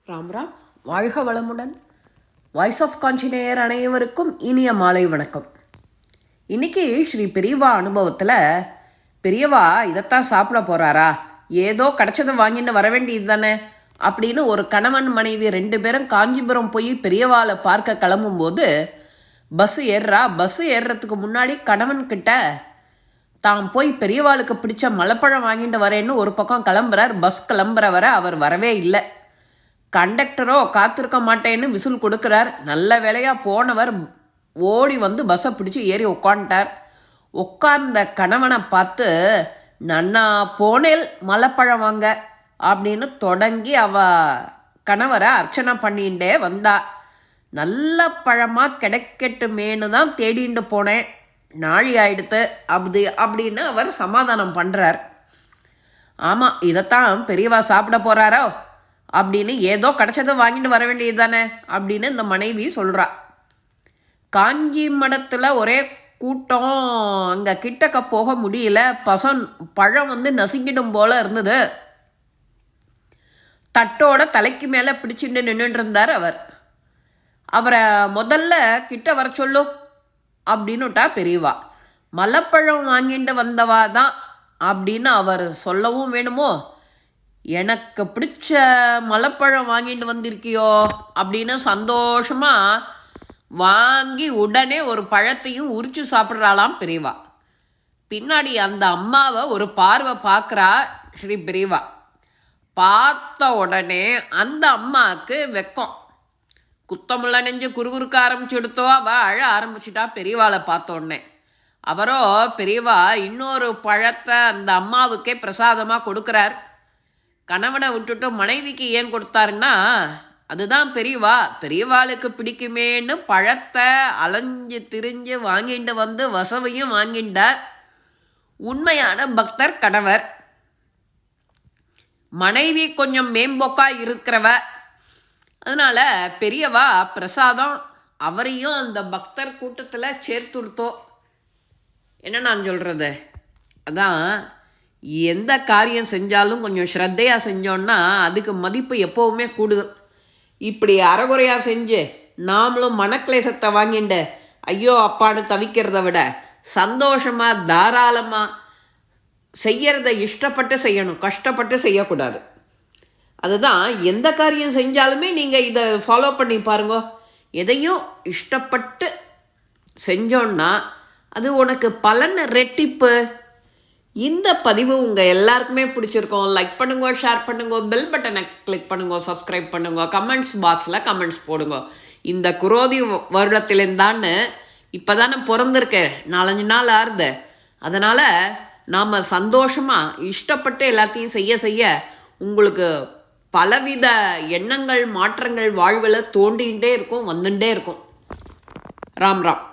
ராம் ராம். வாழ்க வளமுடன். Voice of காஞ்சிநேயர் அனைவருக்கும் இனிய மாலை வணக்கம். இன்னைக்கு ஸ்ரீ பெரியவா அனுபவத்தில் பெரியவா இதைத்தான் சாப்பிட போகிறாரா, ஏதோ கிடச்சதை வாங்கிட்டு வர வேண்டியது தானே அப்படின்னு ஒரு கணவன் மனைவி 2 பேரும் காஞ்சிபுரம் போய் பெரியவாளை பார்க்க கிளம்பும்போது பஸ்ஸு ஏறுறதுக்கு முன்னாடி கணவன்கிட்ட தான் போய் பெரியவாளுக்கு பிடிச்ச மலைப்பழம் வாங்கிட்டு வரேன்னு ஒரு பக்கம் கிளம்புறார். பஸ் கிளம்புறவரை அவர் வரவே இல்லை. கண்டக்டரோ காத்திருக்க மாட்டேன்னு விசில் கொடுக்குறார். நல்ல வேலையாக போனவர் ஓடி வந்து பஸ்ஸை பிடிச்சி ஏறி உட்காந்துட்டார். உட்கார்ந்த கணவனை பார்த்து, நன்னா போனேல் மலைப்பழம் வாங்க அப்படின்னு தொடங்கி கணவரை அர்ச்சனை பண்ணிகிட்டே வந்தா. நல்ல பழமாக கிடைக்கட்டுமேனு தான் தேடிண்டு போனேன், நாழி ஆயிடுத்து அப்படின்னு அவர் சமாதானம் பண்ணுறார். ஆமாம், இதைத்தான் பெரியவா சாப்பிட போகிறாரோ அப்படின்னு ஏதோ கிடச்சதை வாங்கிட்டு வர வேண்டியது தானே அப்படின்னு இந்த மனைவி சொல்கிறா. காஞ்சி மடத்தில் ஒரே கூட்டம், அங்கே கிட்டக்க போக முடியல. பழம் நசுங்கிடும் போல இருந்தது. தட்டோட தலைக்கு மேலே பிடிச்சிட்டு நின்றுட்டு இருந்தார் அவர். அவரை முதல்ல கிட்ட வர சொல்லு அப்படின்னுட்டா பெரியவா. மலைப்பழம் வாங்கிட்டு வந்தவா தான் அப்படின்னு அவர் சொல்லவும் வேணுமோ? எனக்கு பிடிச்ச மலைப்பழம் வாங்கிட்டு வந்திருக்கியோ அப்படின்னு சந்தோஷமாக வாங்கி உடனே ஒரு பழத்தையும் உரிச்சு சாப்பிட்றாளாம் பெரியவா. பின்னாடி அந்த அம்மாவை ஒரு பார்வை பார்க்குறா ஸ்ரீ பெரியவா. பார்த்த உடனே அந்த அம்மாவுக்கு வெக்கம். குத்தமுள்ள நெஞ்சு குறுகுறுக்க ஆரம்பிச்சுடுத்தோ, அவள் அழ ஆரம்பிச்சிட்டா பெரியவாளை பார்த்த உடனே. அவரோ பெரியவா இன்னொரு பழத்தை அந்த அம்மாவுக்கே பிரசாதமாக கொடுக்குறார். கணவனை விட்டுட்டு மனைவிக்கு ஏன் கொடுத்தாருன்னா, அதுதான் பெரியவாளுக்கு பிடிக்குமேன்னு பழத்தை அலைஞ்சு திரிஞ்சு வாங்கிட்டு வந்து வசவையும் வாங்கிட்டார். உண்மையான பக்தர் கணவர். மனைவி கொஞ்சம் மேம்போக்கா இருக்கிறவ. அதனால பெரியவா பிரசாதம் அவரையும் அந்த பக்தர் கூட்டத்தில் சேர்த்துடுத்தோ. என்ன நான் சொல்கிறது, அதான் எந்த காரியம் செஞ்சாலும் கொஞ்சம் ஸ்ரத்தையாக செஞ்சோன்னா அதுக்கு மதிப்பு எப்போவுமே கூடுது. இப்படி அறகுறையாக செஞ்சு நாமளும் மனக்லேசத்தை வாங்கிண்டு ஐயோ அப்பான்னு தவிக்கிறத விட சந்தோஷமாக தாராளமாக செய்யறத இஷ்டப்பட்டு செய்யணும், கஷ்டப்பட்டு செய்யக்கூடாது. அதுதான் எந்த காரியம் செஞ்சாலுமே நீங்கள் இதை ஃபாலோ பண்ணி பாருங்க. எதையும் இஷ்டப்பட்டு செஞ்சோன்னா அது உனக்கு பலன் ரெட்டிப்பு. இந்த பதிவு உங்கள் எல்லாருக்குமே பிடிச்சிருக்கோம். லைக் பண்ணுங்க, ஷேர் பண்ணுங்க, பெல் பட்டனை கிளிக் பண்ணுங்க, சப்ஸ்கிரைப் பண்ணுங்க, கமெண்ட்ஸ் பாக்ஸில் கமெண்ட்ஸ் போடுங்க. இந்த குரோதி வருடத்திலேருந்தான்னு இப்போ தானே பிறந்திருக்கேன், 4-5 நாள் ஆறுது. அதனால் நாம் சந்தோஷமாக இஷ்டப்பட்டு எல்லாத்தையும் செய்ய உங்களுக்கு பலவித எண்ணங்கள் மாற்றங்கள் வாழ்வில் தோண்டிகிட்டே இருக்கும், வந்துட்டே இருக்கும். ராம் ராம்.